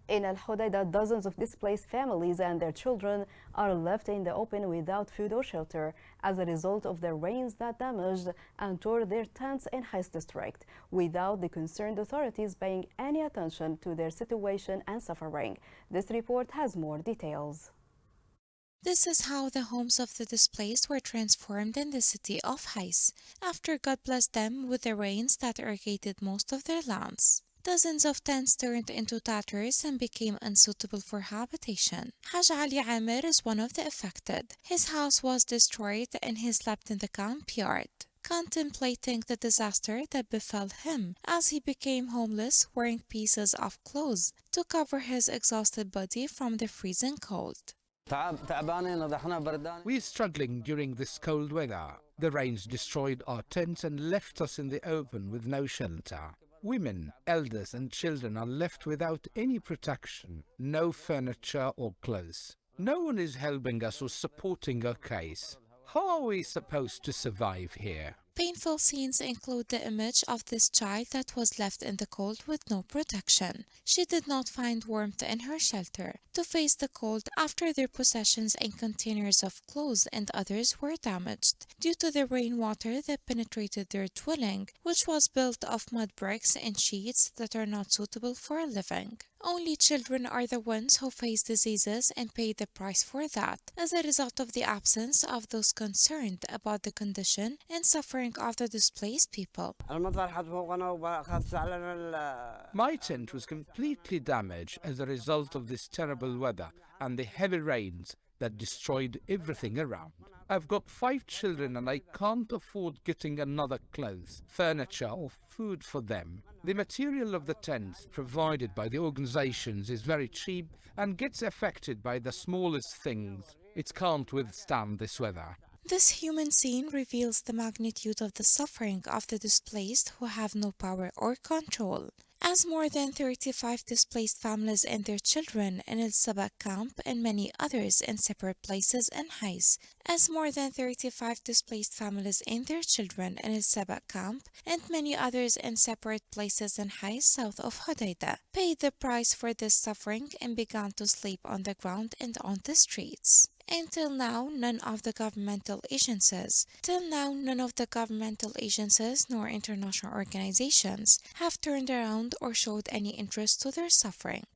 In Al Hudaydah, dozens of displaced families and their children are left in the open without food or shelter as a result of the rains that damaged and tore their tents in Hais district, without the concerned authorities paying any attention to their situation and suffering. This report has more details. This is how the homes of the displaced were transformed in the city of Hais after God blessed them with the rains that irrigated most of their lands. Dozens of tents turned into tatters and became unsuitable for habitation. Haj Ali Amir is one of the affected. His house was destroyed and he slept in the camp yard, contemplating the disaster that befell him as he became homeless, wearing pieces of clothes to cover his exhausted body from the freezing cold. We're struggling during this cold weather. The rains destroyed our tents and left us in the open with no shelter. Women, elders, and children are left without any protection, no furniture or clothes. No one is helping us or supporting our case. How are we supposed to survive here? Painful scenes include the image of this child that was left in the cold with no protection. She did not find warmth in her shelter to face the cold after their possessions and containers of clothes and others were damaged due to the rainwater that penetrated their dwelling, which was built of mud bricks and sheets that are not suitable for living. Only children are the ones who face diseases and pay the price for that as a result of the absence of those concerned about the condition and suffering of the displaced people. My tent was completely damaged as a result of this terrible weather and the heavy rains that destroyed everything around. I've got 5 children and I can't afford getting another clothes, furniture or food for them. The material of the tents provided by the organizations is very cheap and gets affected by the smallest things. It can't withstand this weather. This human scene reveals the magnitude of the suffering of the displaced who have no power or control. As more than 35 displaced families and their children in El Sabak camp and many others in separate places in Hais, as more than 35 displaced families and their children in El Sabak camp and many others in separate places in Hais south of Hodeidah, paid the price for this suffering and began to sleep on the ground and on the streets. Until now, none of the governmental agencies nor international organizations have turned around or showed any interest to their suffering.